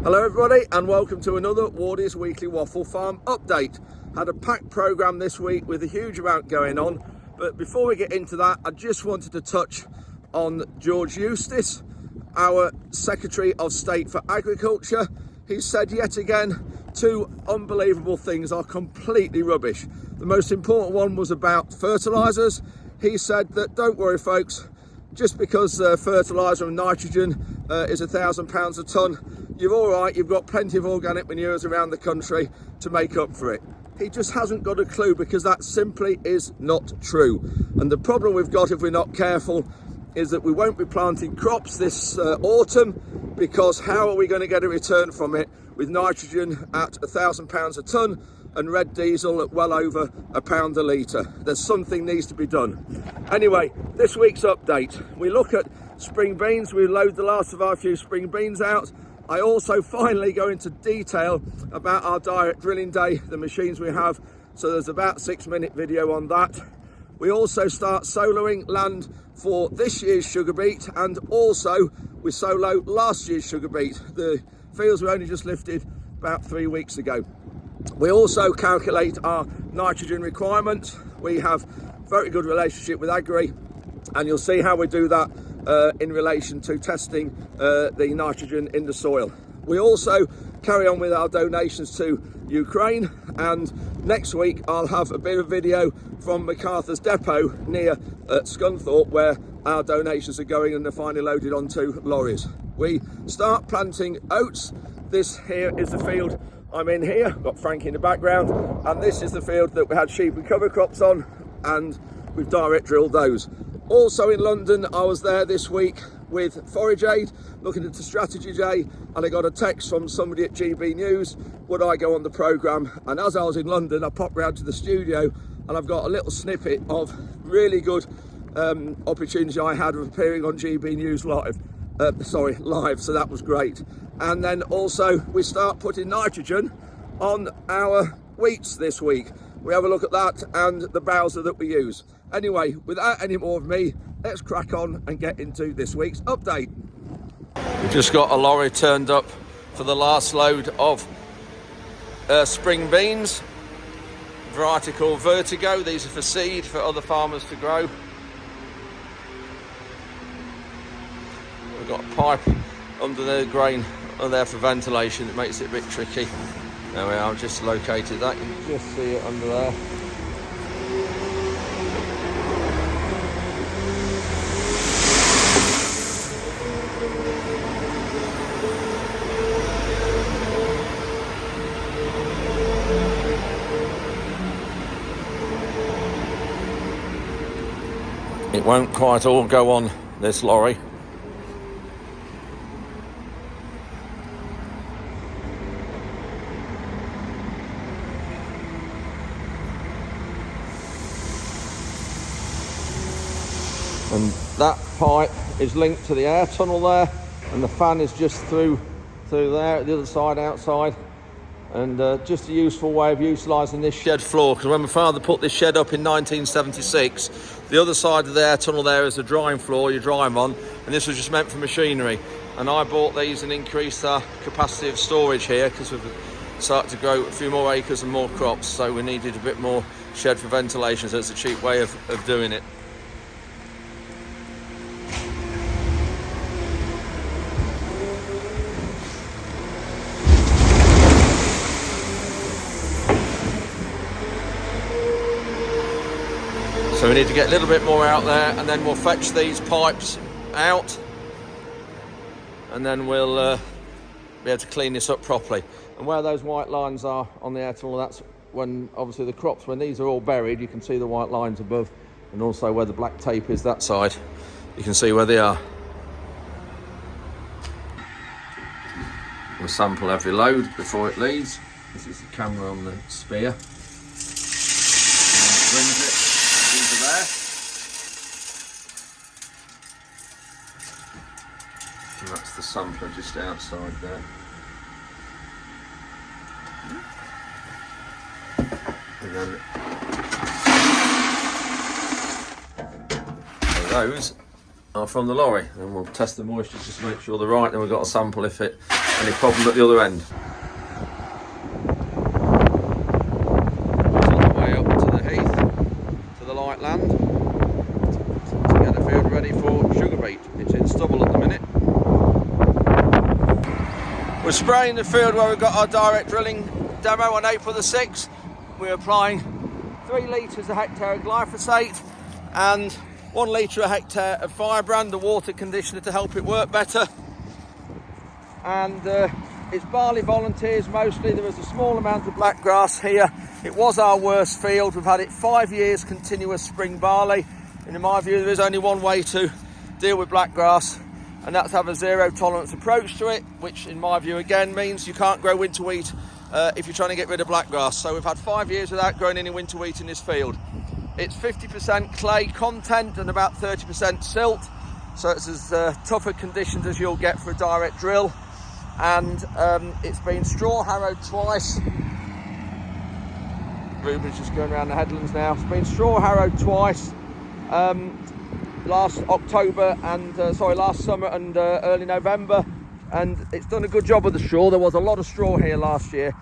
Hello everybody and welcome to another Wardy's Weekly Waffle Farm update. Had a packed programme this week with a huge amount going on, but before we get into that I just wanted to touch on George Eustice, our Secretary of State for Agriculture. He said yet again two unbelievable things are completely rubbish. The most important one was about fertilisers. He said that don't worry folks, just because fertiliser and nitrogen is £1,000 a tonne, you're all right, you've got plenty of organic manures around the country to make up for it. He just hasn't got a clue, because that simply is not true. And the problem we've got if we're not careful is that we won't be planting crops this autumn, because how are we going to get a return from it with nitrogen at £1,000 a tonne and red diesel at well over £1 a litre? There's something needs to be done. Anyway, this week's update, we look at spring beans. We load the last of our few spring beans out. I also finally go into detail about our direct drilling day, the machines we have, so there's about a 6-minute video on that. We also start soloing land for this year's sugar beet, and also we solo last year's sugar beet. The fields were only just lifted about 3 weeks ago. We also calculate our nitrogen requirements. We have very good relationship with Agri, and you'll see how we do that in relation to testing the nitrogen in the soil. We also carry on with our donations to Ukraine, and next week I'll have a bit of video from MacArthur's depot near Scunthorpe, where our donations are going and they're finally loaded onto lorries. We start planting oats. This here is the field I'm in here. I've got Frank in the background, and this is the field that we had sheep and cover crops on, and we've direct drilled those. Also in London, I was there this week with Forage Aid, looking at the strategy day, and I got a text from somebody at GB News, would I go on the programme? And as I was in London, I popped round to the studio and I've got a little snippet of really good opportunity I had of appearing on GB News live, so that was great. And then also we start putting nitrogen on our wheats this week. We have a look at that and the bowser that we use. Anyway, without any more of me, let's crack on and get into this week's update. We've just got a lorry turned up for the last load of spring beans, variety called Vertigo. These are for seed for other farmers to grow. We've got a pipe under the grain there for ventilation. It makes it a bit tricky. There we are, I've just located that. You can just see it under there. It won't quite all go on this lorry. And that pipe is linked to the air tunnel there, and the fan is just through there, the other side outside. And just a useful way of utilising this shed floor, because when my father put this shed up in 1976, the other side of the air tunnel there is a drying floor you dry them on, and this was just meant for machinery. And I bought these and increased our capacity of storage here, because we've started to grow a few more acres and more crops, so we needed a bit more shed for ventilation, so it's a cheap way of doing it. So we need to get a little bit more out there, and then we'll fetch these pipes out, and then we'll be able to clean this up properly. And where those white lines are on the air tunnel, that's when obviously the crops, when these are all buried, you can see the white lines above, and also where the black tape is that side, you can see where they are. We'll sample every load before it leaves. This is the camera on the spear. Brings it. There. And that's the sampler just outside there. And then those are from the lorry, and we'll test the moisture just to make sure they're right. Then we've got a sample if it any problem at the other end. It's on the way up to the heath, to the light land, to get the field ready for sugar beet. It's in stubble at the minute. We're spraying the field where we've got our direct drilling demo on April the 6th. We're applying 3 litres a hectare of glyphosate and 1 litre a hectare of firebrand, the water conditioner, to help it work better. And it's barley volunteers mostly. There is a small amount of black grass here. It was our worst field. We've had it 5 years continuous spring barley, and in my view there is only one way to deal with black grass, and that's have a zero tolerance approach to it, which in my view again means you can't grow winter wheat if you're trying to get rid of black grass. So we've had 5 years without growing any winter wheat in this field. It's 50% clay content and about 30% silt, so it's as tougher conditions as you'll get for a direct drill. And it's been straw harrowed twice. Ruben's just going around the headlands now. It's been straw harrowed twice. Last October and last summer and early November, and it's done a good job of the straw. There was a lot of straw here last year.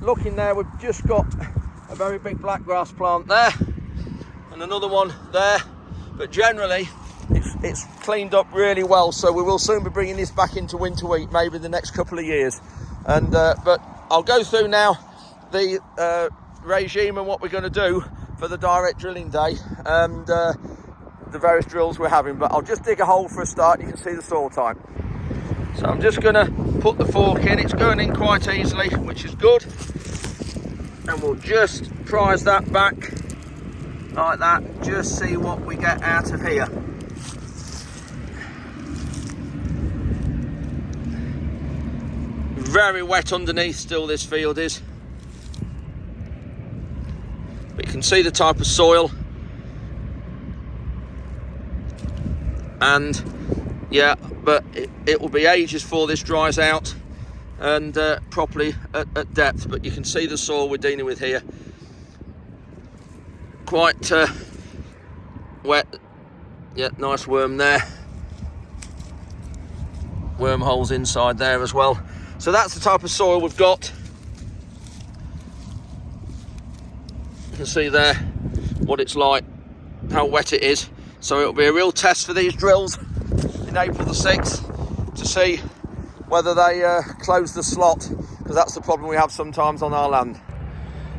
Looking there, we've just got a very big black grass plant there and another one there, but generally it's cleaned up really well, so we will soon be bringing this back into winter wheat, maybe the next couple of years. And but I'll go through now the regime and what we're going to do for the direct drilling day and the various drills we're having. But I'll just dig a hole for a start. You can see the soil type. So I'm just going to put the fork in. It's going in quite easily, which is good, and we'll just prise that back like that, just see what we get out of here. Very wet underneath still, this field is, but you can see the type of soil. And yeah, but it will be ages before this dries out and properly at depth. But you can see the soil we're dealing with here, quite wet. Yeah, nice worm there, wormholes inside there as well. So that's the type of soil we've got. You can see there what it's like, how wet it is. So it'll be a real test for these drills in April the 6th to see whether they close the slot, because that's the problem we have sometimes on our land.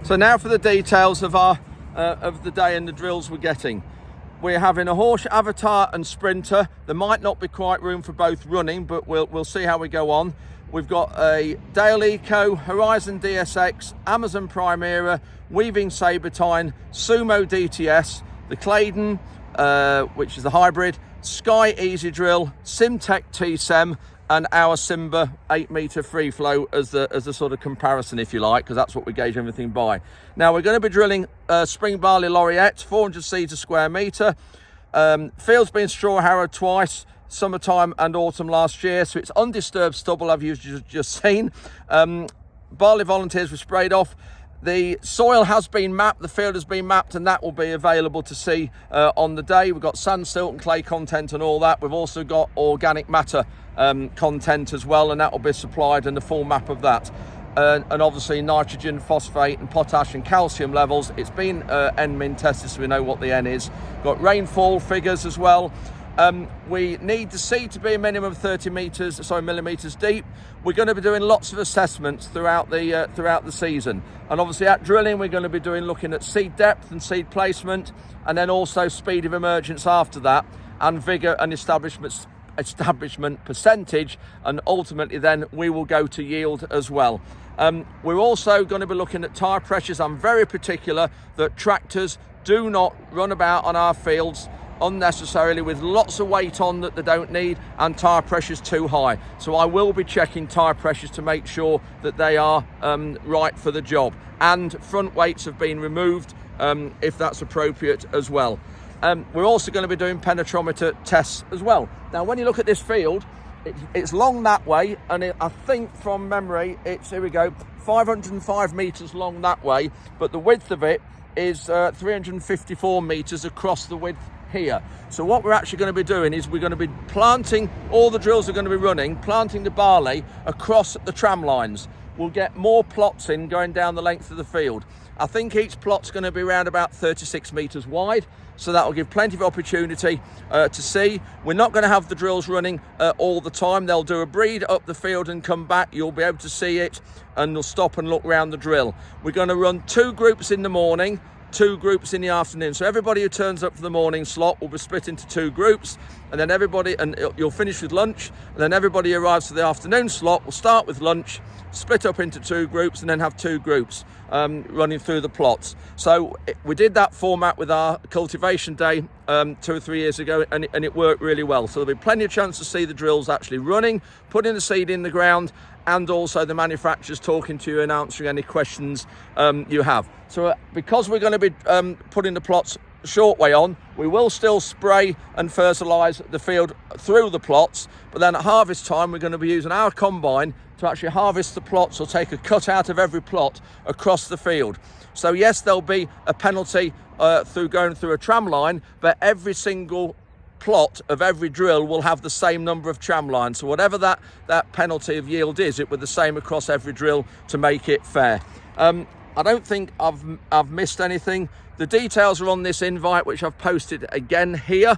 So now for the details of our of the day and the drills we're getting. We're having a horse, avatar and sprinter. There might not be quite room for both running, but we'll see how we go on. We've got a Dale Eco, Horizon DSX, Amazon Primera, Weaving Sabertine, Sumo DTS, the Claydon, which is the hybrid, Sky Easy Drill, Simtech T-Sem, and our Simba 8-metre free flow as the sort of comparison, if you like, because that's what we gauge everything by. Now we're going to be drilling spring barley laureate, 400 seeds a square metre. Field's been straw harrowed twice, summertime and autumn last year, so it's undisturbed stubble, I've just seen. Barley volunteers were sprayed off. The soil has been mapped, the field has been mapped, and that will be available to see on the day. We've got sand, silt and clay content and all that. We've also got organic matter content as well, and that will be supplied, and the full map of that. And obviously nitrogen, phosphate and potash and calcium levels. It's been N-min tested, so we know what the N is. Got rainfall figures as well. We need the seed to be a minimum of 30 millimetres deep. We're going to be doing lots of assessments throughout the season, and obviously at drilling we're going to be looking at seed depth and seed placement, and then also speed of emergence after that, and vigour and establishment percentage, and ultimately then we will go to yield as well. We're also going to be looking at tyre pressures. I'm very particular that tractors do not run about on our fields unnecessarily with lots of weight on that they don't need, and tyre pressures too high. So I will be checking tyre pressures to make sure that they are right for the job, and front weights have been removed if that's appropriate as well. We're also going to be doing penetrometer tests as well. Now when you look at this field, it's long that way, and I think from memory it's, here we go, 505 metres long that way, but the width of it is 354 meters across the width here. So what we're actually going to be doing is we're going to be planting, all the drills are going to be running, planting the barley across the tram lines. We'll get more plots in going down the length of the field. I think each plot's going to be around about 36 meters wide, so that will give plenty of opportunity to see. We're not going to have the drills running all the time. They'll do a breed up the field and come back. You'll be able to see it, and they'll stop and look around the drill. We're going to run 2 groups in the morning, 2 groups in the afternoon. So everybody who turns up for the morning slot will be split into 2 groups, and then you'll finish with lunch, and then everybody who arrives for the afternoon slot will start with lunch, split up into 2 groups, and then have 2 groups running through the plots. So we did that format with our cultivation day 2 or 3 years ago, and it worked really well. So there'll be plenty of chance to see the drills actually running, putting the seed in the ground, and also the manufacturers talking to you and answering any questions you have. So because we're going to be putting the plots short way on, we will still spray and fertilise the field through the plots, but then at harvest time we're going to be using our combine to actually harvest the plots, or take a cut out of every plot across the field. So yes, there'll be a penalty through going through a tram line, but every single plot of every drill will have the same number of tram lines. So whatever that penalty of yield is, it will be the same across every drill to make it fair. I don't think I've missed anything. The details are on this invite, which I've posted again here.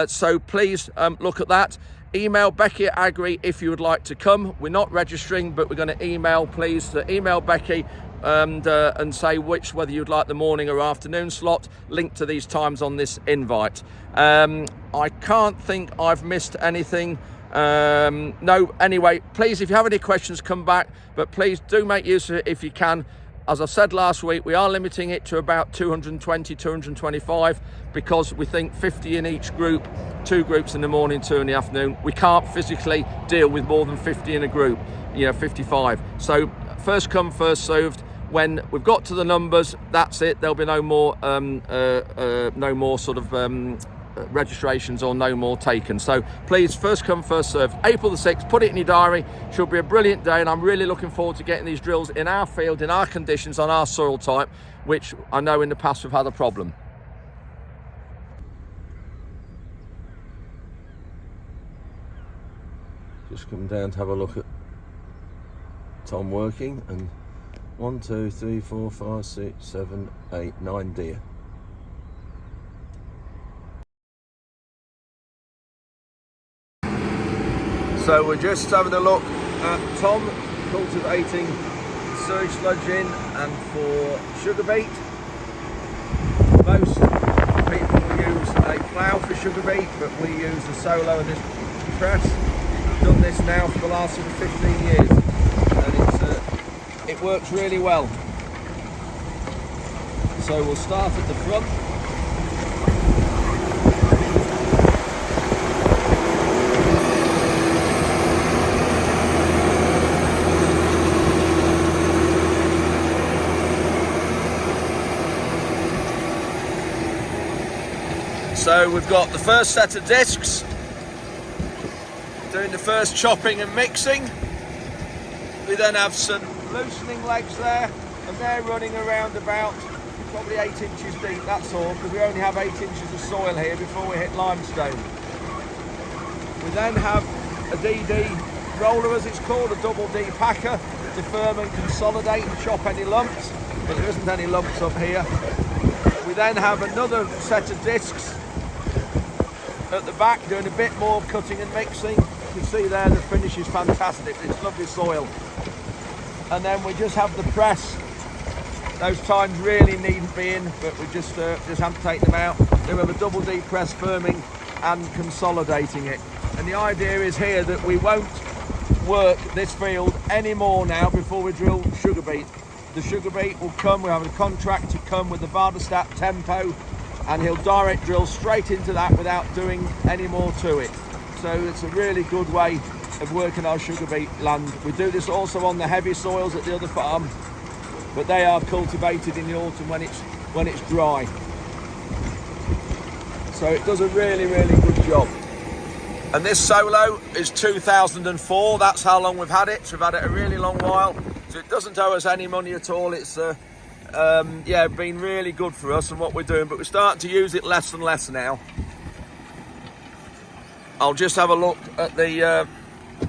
So please look at that. Email Becky at Agri if you would like to come. We're not registering, but we're going to email, please. So email Becky and say whether you'd like the morning or afternoon slot. Link to these times on this invite. I can't think I've missed anything. No, anyway, please, if you have any questions, come back, but please do make use of it if you can. As I said last week, we are limiting it to about 220, 225, because we think 50 in each group, 2 groups in the morning, 2 in the afternoon. We can't physically deal with more than 50 in a group, 55. So first come, first served. When we've got to the numbers, that's it. There'll be no more sort of registrations or no more taken. So please, first come, first served. April the 6th, put it in your diary. Should be a brilliant day, and I'm really looking forward to getting these drills in our field, in our conditions, on our soil type, which I know in the past we've had a problem. Just come down to have a look at Tom working, and 1, 2, 3, 4, 5, 6, 7, 8, 9 deer. So we're just having a look at Tom cultivating sewage sludge in and for sugar beet. Most people use a plough for sugar beet, but we use a solo and this press. We've done this now for the last sort of 15 years, and it works really well. So we'll start at the front. So we've got the first set of discs, doing the first chopping and mixing. We then have some loosening legs there, and they're running around about probably 8 inches deep, that's all, because we only have 8 inches of soil here before we hit limestone. We then have a DD roller, as it's called, a double D packer, to firm and consolidate and chop any lumps, but there isn't any lumps up here. We then have another set of discs at the back, doing a bit more cutting and mixing. You can see there the finish is fantastic, it's lovely soil. And then we just have the press. Those tines really needn't be in, but we just have to take them out. Then we have a double D press firming and consolidating it. And the idea is here that we won't work this field anymore now before we drill sugar beet. The sugar beet will come, we have a contract to come with the Vardastat tempo, and he'll direct drill straight into that without doing any more to it. So it's a really good way of working our sugar beet land. We do this also on the heavy soils at the other farm, but they are cultivated in the autumn when it's dry. So it does a really, really good job. And this solo is 2004. That's how long we've had it. So we've had it a really long while. So it doesn't owe us any money at all. It's yeah, been really good for us and what we're doing, but we're starting to use it less and less now. I'll just have a look at the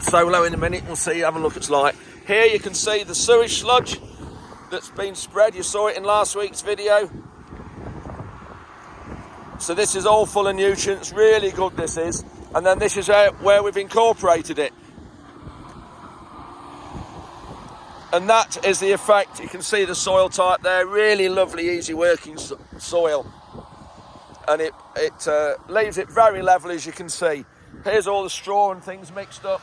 solo in a minute. We'll see, have a look. It's like here you can see the sewage sludge that's been spread. You saw it in last week's video. So this is all full of nutrients, really good this is. And then this is where we've incorporated it. And that is the effect. You can see the soil type there, really lovely, easy working soil. And it leaves it very level, as you can see. Here's all the straw and things mixed up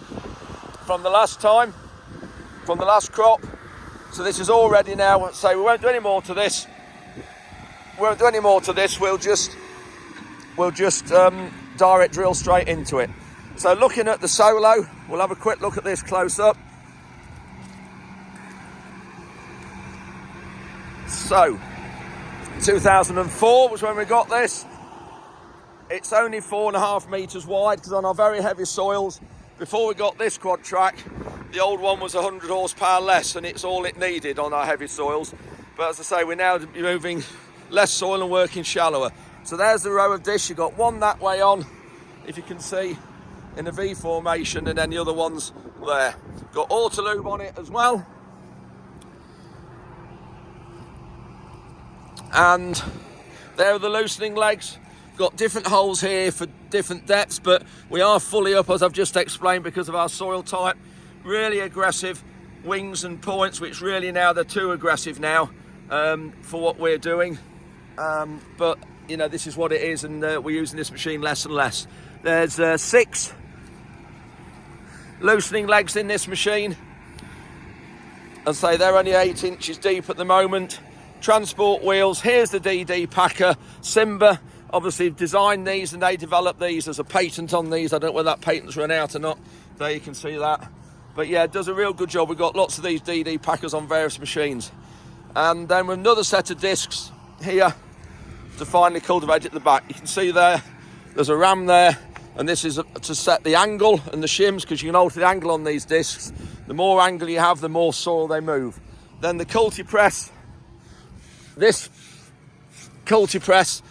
from the last time, from the last crop. So this is all ready now. So we won't do any more to this. We'll just direct drill straight into it. So looking at the solo, we'll have a quick look at this close up. So 2004 was when we got this. It's only 4.5 meters wide, because on our very heavy soils, before we got this quad track, the old one was 100 horsepower less, and it's all it needed on our heavy soils. But as I say, we're now moving less soil and working shallower. So there's the row of discs. You've got one that way on, if you can see, in a V formation, and then the other one's there. Got Autolube on it as well. And there are the loosening legs. Got different holes here for different depths, but we are fully up, as I've just explained, because of our soil type. Really aggressive wings and points, which really now they're too aggressive now for what we're doing. But you know, this is what it is, and we're using this machine less and less. There's 6 loosening legs in this machine. I'd say they're only 8 inches deep at the moment. Transport wheels. Here's the DD packer. Simba obviously designed these, and they developed these. There's a patent on these. I don't know whether that patent's run out or not. There you can see that. But yeah, it does a real good job. We've got lots of these DD packers on various machines. And then with another set of discs here to finally cultivate at the back. You can see there's a ram there, and this is to set the angle and the shims, because you can alter the angle on these discs. The more angle you have, the more soil they move. Then the culti-press. This culti-press,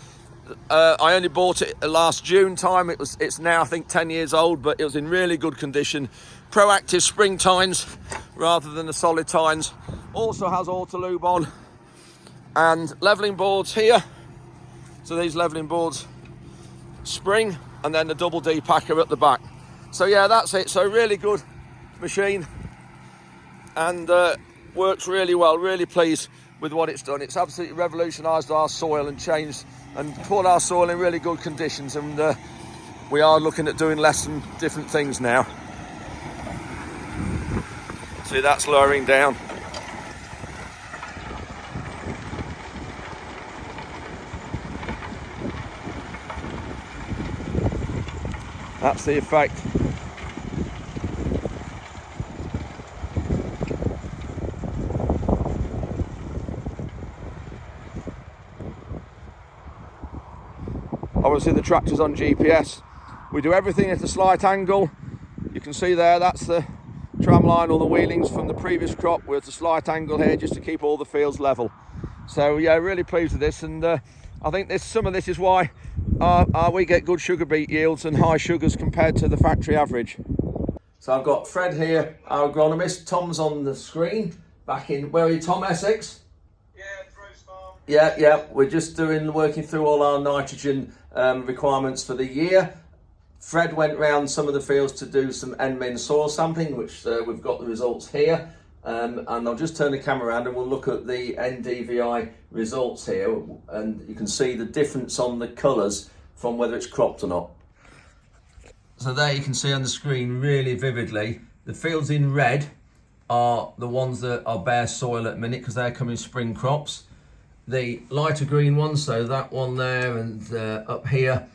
I only bought it last June time. It's now, I think, 10 years old, but it was in really good condition. Proactive spring tines rather than the solid tines. Also has Autolube on, and leveling boards here. So these leveling boards spring, and then the double D packer at the back. So yeah, that's it. So really good machine, and works really well. Really pleased with what it's done. It's absolutely revolutionised our soil and changed and put our soil in really good conditions, and we are looking at doing less and different things now. See, that's lowering down. That's the effect. Obviously the tractor's on GPS. We do everything at a slight angle. You can see there, that's the tram line or the wheelings from the previous crop. We're at a slight angle here just to keep all the fields level. So yeah, really pleased with this, and I think some of this is why we get good sugar beet yields and high sugars compared to the factory average. So I've got Fred here, our agronomist. Tom's on the screen. Back in, where are you, Tom? Essex? Yeah, we're just working through all our nitrogen requirements for the year. Fred went round some of the fields to do some N-min soil sampling, which we've got the results here. And I'll just turn the camera around and we'll look at the NDVI results here, and you can see the difference on the colours from whether it's cropped or not. So there you can see on the screen really vividly, the fields in red are the ones that are bare soil at the minute because they're coming spring crops. The lighter green ones, so that one there and up here,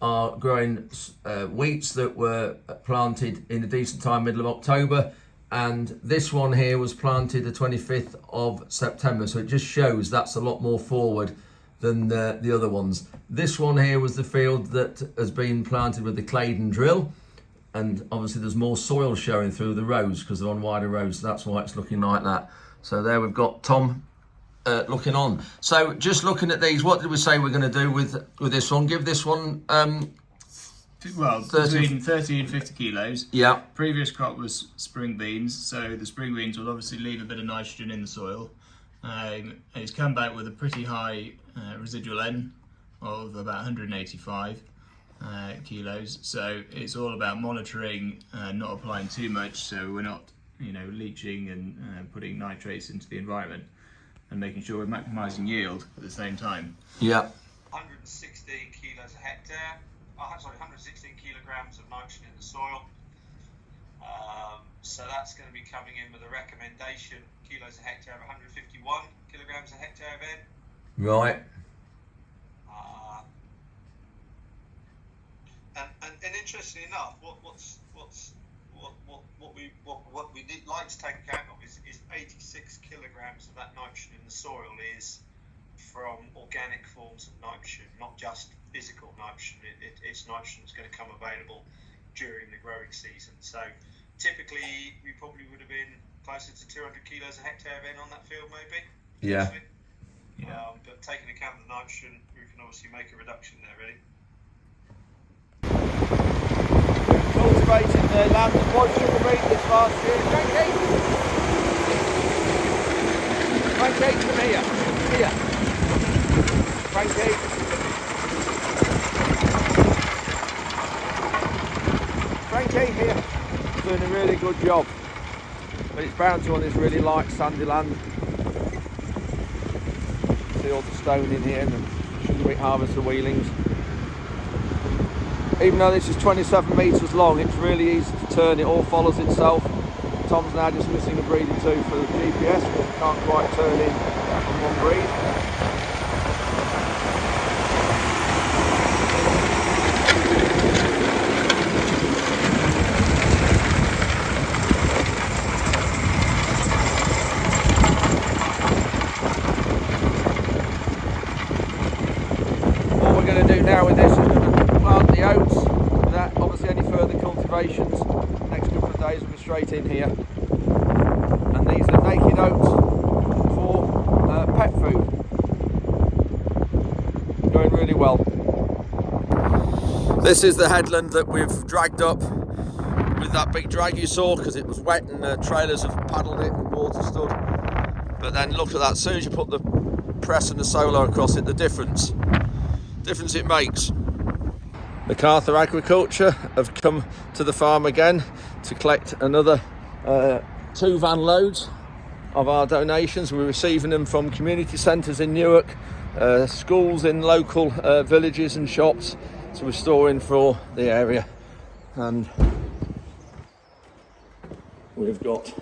are growing wheats that were planted in a decent time, middle of October. And this one here was planted the 25th of September. So it just shows that's a lot more forward than the other ones. This one here was the field that has been planted with the Claydon drill. And obviously there's more soil showing through the rows because they're on wider rows. So that's why it's looking like that. So there we've got Tom looking on. So just looking at these, what did we say we're going to do with this one? Give this one well, 30, between 30 and 50 kilos. Yeah. Previous crop was spring beans, so the spring beans will obviously leave a bit of nitrogen in the soil. It's come back with a pretty high residual N of about 185 kilos. So it's all about monitoring, not applying too much, so we're not, leaching and putting nitrates into the environment, and making sure we're maximising yield at the same time. Yeah. 116 kilos a hectare. 116 kilograms of nitrogen in the soil. So that's going to be coming in with a recommendation kilos a hectare of 151 kilograms a hectare of N. Right. And interestingly enough, what we need like to take account of is 86 kilograms of that nitrogen in the soil is from organic forms of nitrogen, not just physical nitrogen. It's nitrogen that's going to come available during the growing season. So typically we probably would have been closer to 200 kilos a hectare of N on that field, maybe. Yeah. But taking account of the nitrogen, we can obviously make a reduction there, really. Cultivating the land that was sugar beet this last year. Frankie, come here. Here. Frankie. Frankie, here. Doing a really good job. But it's bound to on this really light sandy land. See all the stone in here and the sugar beet harvester wheelings. Even though this is 27 metres long, it's really easy to turn. It all follows itself. Tom's now just missing a breeding tooth for the GPS, because we can't quite turn in on one breed. What we're going to do now with this is plant the oats without obviously any further cultivations. Next couple of days we'll be straight in here. And these are naked oats for pet food. Going really well. This is the headland that we've dragged up with that big drag you saw, because it was wet and trailers have paddled it and water stood. But then look at that, as soon as you put the press and the solar across it, the difference it makes. MacArthur Agriculture have come to the farm again to collect another 2 van loads of our donations. We're receiving them from community centres in Newark, schools in local villages and shops, so we're storing for the area. And we've got a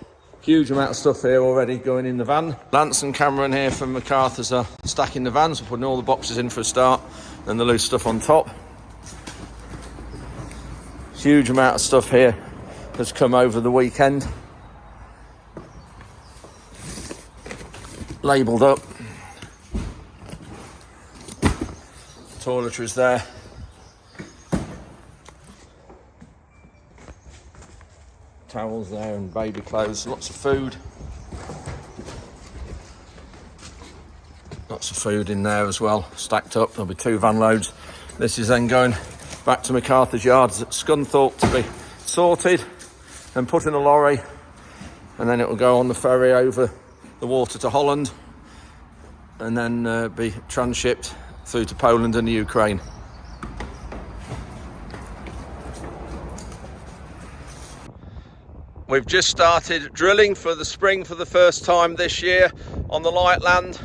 huge amount of stuff here already going in the van. Lance and Cameron here from MacArthur's are stacking the vans, we're putting all the boxes in for a start, and the loose stuff on top. Huge amount of stuff here has come over the weekend, labelled up. Toiletries there. Towels there and baby clothes, lots of food. Lots of food in there as well, stacked up. There'll be 2 van loads. This is then going back to MacArthur's yards at Scunthorpe to be sorted and put in a lorry, and then it will go on the ferry over the water to Holland, and then be transshipped through to Poland and the Ukraine. We've just started drilling for the spring for the first time this year on the light land.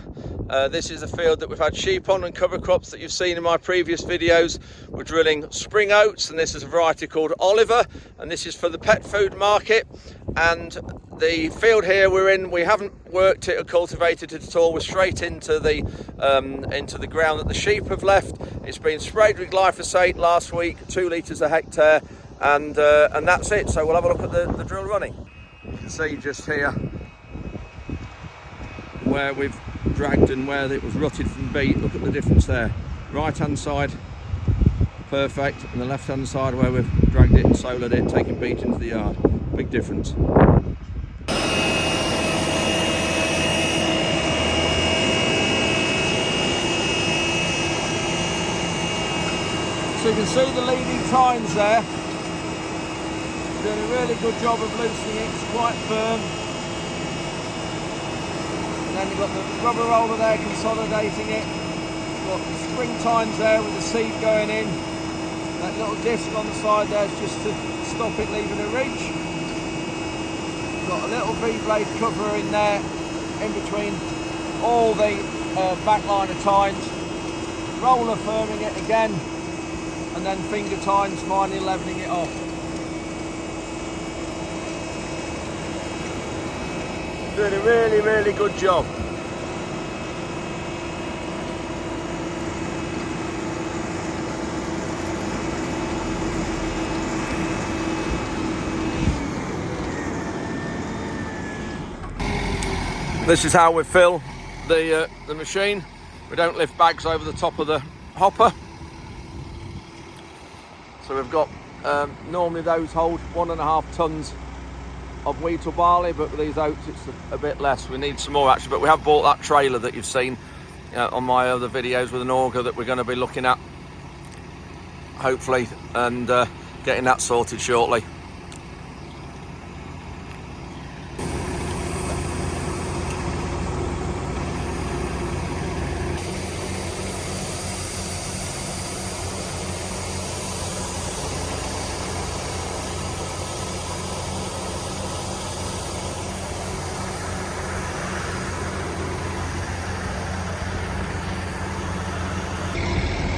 This is a field that we've had sheep on and cover crops that you've seen in my previous videos. We're drilling spring oats, and this is a variety called Oliver, and this is for the pet food market. And the field here we're in, we haven't worked it or cultivated it at all. We're straight into the ground that the sheep have left. It's been sprayed with glyphosate last week, 2 litres a hectare, and that's it. So we'll have a look at the drill running. You can see just here where we've dragged and where it was rutted from beet. Look at the difference there. Right hand side perfect, and the left hand side where we've dragged it and solared it, taking beet into the yard. Big difference. can see the leading tines there. Doing a really good job of loosening it, it's quite firm. And then you've got the rubber roller there consolidating it. You've got the spring tines there with the seed going in. That little disc on the side there is just to stop it leaving a ridge. Got a little V-blade cover in there in between all the backline of tines. Roller firming it again, and then finger tines finally levelling it off. Doing a really, really good job. This is how we fill the machine. We don't lift bags over the top of the hopper. So we've got, normally those hold 1.5 tons of wheat or barley, but with these oats it's a bit less. We need some more actually, but we have bought that trailer that you've seen on my other videos with an auger that we're going to be looking at, hopefully, and getting that sorted shortly.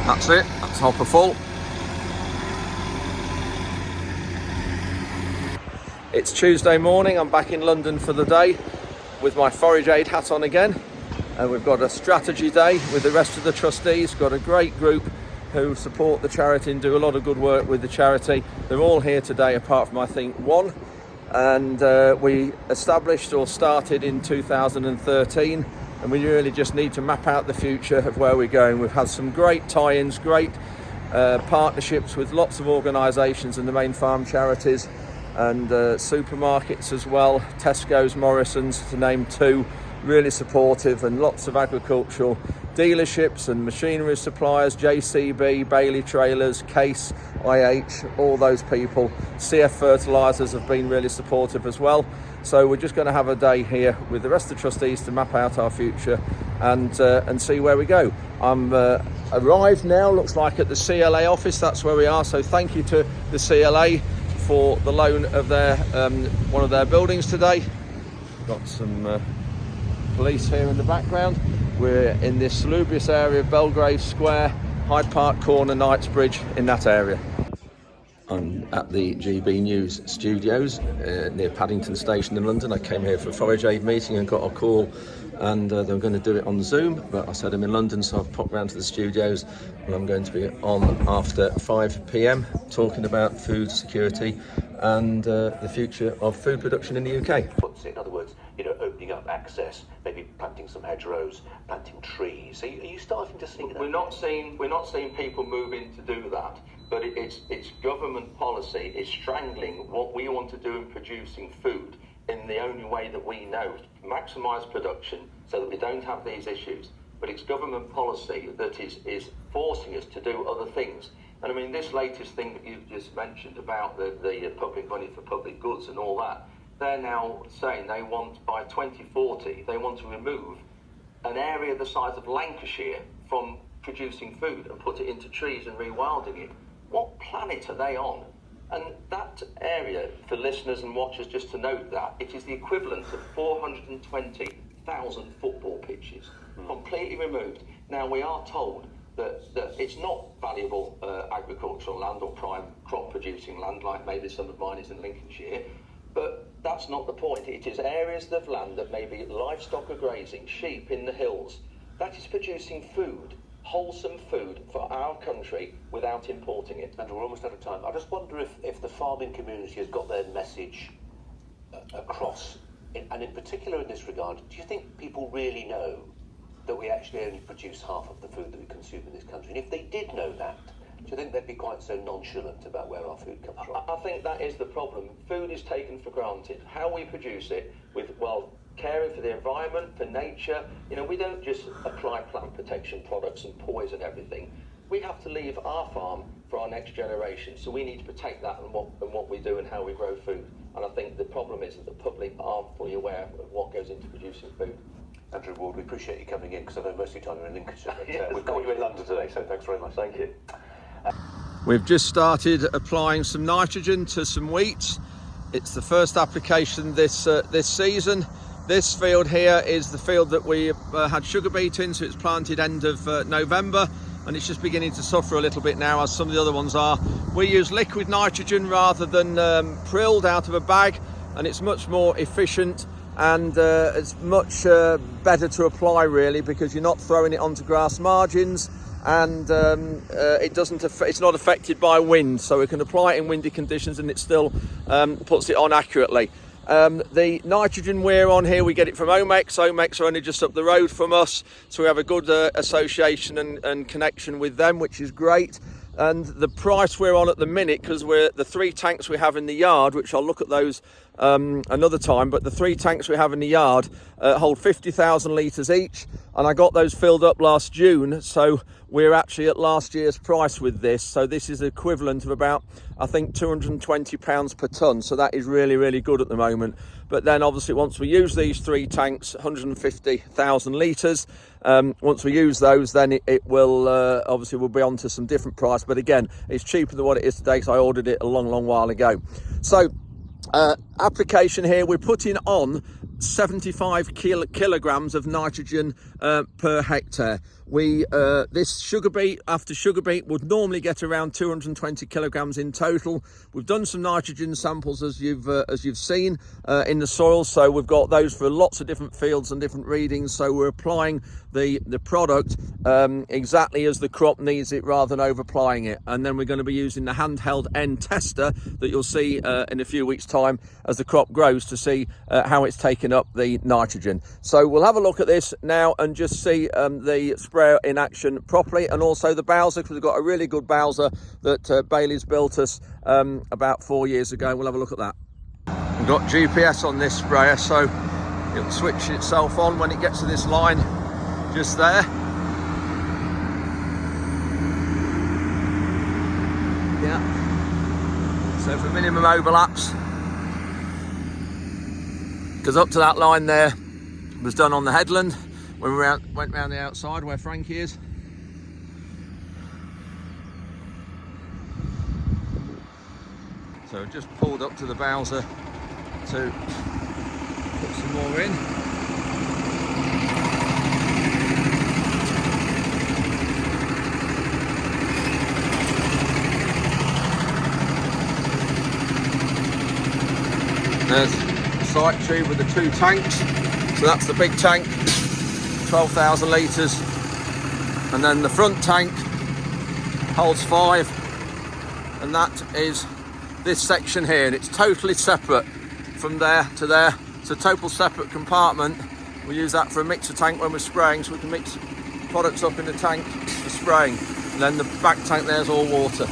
That's it, that's hopper full. It's Tuesday morning, I'm back in London for the day with my Forage Aid hat on again. And we've got a strategy day with the rest of the trustees. Got a great group who support the charity and do a lot of good work with the charity. They're all here today apart from I think one. And we established or started in 2013. And we really just need to map out the future of where we're going. We've had some great tie-ins, great partnerships with lots of organisations and the main farm charities and supermarkets as well, Tesco's, Morrison's to name two, really supportive, and lots of agricultural dealerships and machinery suppliers, JCB, Bailey Trailers, Case, IH, all those people. CF Fertilisers have been really supportive as well. So we're just going to have a day here with the rest of the trustees to map out our future and see where we go. I'm arrived now, looks like at the CLA office, that's where we are. So thank you to the CLA for the loan of their one of their buildings today. Got some police here in the background. We're in this salubrious area of Belgrave Square, Hyde Park Corner, Knightsbridge, in that area. I'm at the GB News studios near Paddington Station in London. I came here for a Forage Aid meeting and got a call, and they were going to do it on Zoom, but I said I'm in London, so I've popped round to the studios, and I'm going to be on after 5 p.m. talking about food security and the future of food production in the UK. In other words, opening up access, maybe planting some hedgerows, planting trees. Are you starting to see that? We're not seeing people moving to do that, but it's government policy is strangling what we want to do in producing food in the only way that we know, maximise production so that we don't have these issues. But it's government policy that is forcing us to do other things. And I mean, this latest thing that you've just mentioned about the public money for public goods and all that, they're now saying they want, by 2040, they want to remove an area the size of Lancashire from producing food and put it into trees and rewilding it. What planet are they on? And that area, for listeners and watchers just to note that, it is the equivalent of 420,000 football pitches, completely removed. Now, we are told that it's not valuable agricultural land or prime crop producing land like maybe some of mine is in Lincolnshire, but that's not the point. It is areas of land that maybe livestock are grazing, sheep in the hills, that is producing food, wholesome food for our country without importing it. And we're almost out of time. I just wonder if the farming community has got their message across, and in particular in this regard, do you think people really know that we actually only produce half of the food that we consume in this country? And if they did know that, do you think they'd be quite so nonchalant about where our food comes from? I think that is the problem. Food is taken for granted. How we produce it with, caring for the environment, for nature. We don't just apply plant protection products and poison everything. We have to leave our farm for our next generation. So we need to protect that and what we do and how we grow food. And I think the problem is that the public aren't fully aware of what goes into producing food. Andrew Ward, we appreciate you coming in because I know most of the time you're in Lincolnshire. But, Yes, we've got you in London today, so thanks very much. Thank you. We've just started applying some nitrogen to some wheat. It's the first application this season. This field here is the field that we had sugar beet in, so it's planted end of November, and it's just beginning to suffer a little bit now, as some of the other ones are. We use liquid nitrogen rather than prilled out of a bag, and it's much more efficient, and it's much better to apply really, because you're not throwing it onto grass margins, and it's not affected by wind, so we can apply it in windy conditions and it still puts it on accurately. The nitrogen we're on here, we get it from Omex. Omex are only just up the road from us, so we have a good association and connection with them, which is great. And the price we're on at the minute, because the 3 tanks we have in the yard, which I'll look at those another time, but the 3 tanks we have in the yard hold 50,000 litres each, and I got those filled up last June, so we're actually at last year's price with this. So this is equivalent of about, I think, £220 per tonne, so that is really, really good at the moment. But then obviously once we use these 3 tanks, 150,000 litres, once we use those, then it will obviously we'll be on to some different price, but again, it's cheaper than what it is today because I ordered it a long while ago. So application here, we're putting on 75 kilograms of nitrogen per hectare. This sugar beet, after sugar beet, would normally get around 220 kilograms in total. We've done some nitrogen samples as you've seen in the soil, so we've got those for lots of different fields and different readings. So we're applying the product exactly as the crop needs it, rather than over applying it. And then we're going to be using the handheld end tester that you'll see in a few weeks' time as the crop grows, to see how it's taken up the nitrogen. So we'll have a look at this now and just see the sprayer in action properly, and also the Bowser, because we've got a really good Bowser that Bailey's built us about 4 years ago. We'll have a look at that. We've got GPS on this sprayer, so it'll switch itself on when it gets to this line just there. Yeah, so for minimum overlaps, because up to that line there was done on the headland when we went round the outside where Frankie is. So just pulled up to the Bowser to put some more in. There's the sight tube with the 2 tanks. So that's the big tank, 12,000 litres, and then the front tank holds 5, and that is this section here, and it's totally separate from there to there. It's a total separate compartment. We use that for a mixer tank when we're spraying, so we can mix products up in the tank for spraying. And then the back tank there's all water.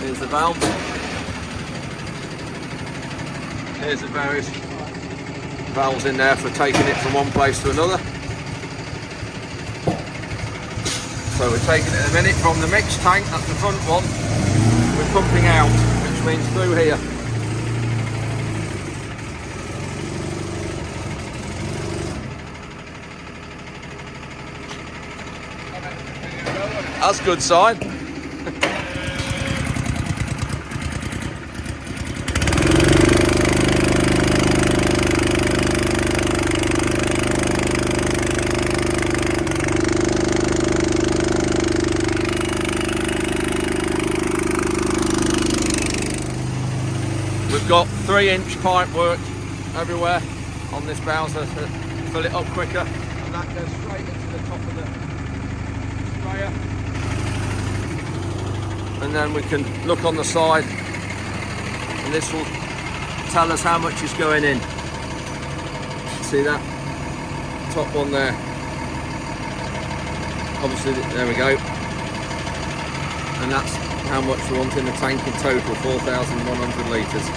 Here's the valve. Here's the various valves in there for taking it from one place to another. So we're taking it in a minute from the mixed tank, that's the front one. We're pumping out, which means through here. That's a good sign. We've got 3-inch pipe work everywhere on this Bowser to fill it up quicker, and that goes straight into the top of the sprayer. And then we can look on the side, and this will tell us how much is going in. See that top one there? Obviously, there we go. And that's how much we want in the tank in total, 4,100 litres.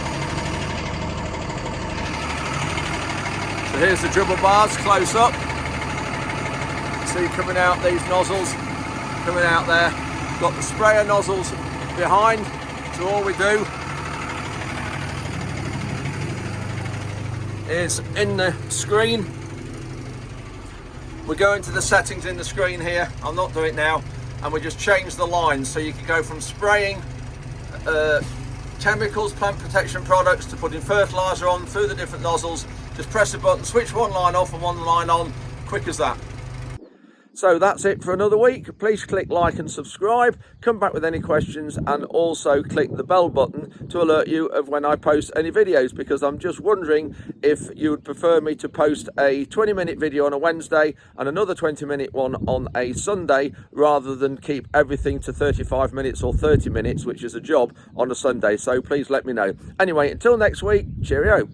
So here's the dribble bars close up. see coming out, these nozzles coming out there. Got the sprayer nozzles behind, so all we do is in the screen, we go into the settings in the screen here, I'll not do it now, and we just change the lines, so you can go from spraying chemicals, plant protection products, to putting fertiliser on through the different nozzles. Just press a button, switch one line off and one line on, quick as that. So that's it for another week. Please click like and subscribe, come back with any questions, and also click the bell button to alert you of when I post any videos, because I'm just wondering if you would prefer me to post a 20-minute video on a Wednesday and another 20-minute one on a Sunday, rather than keep everything to 35 minutes or 30 minutes, which is a job, on a Sunday. So please let me know. Anyway, until next week, cheerio.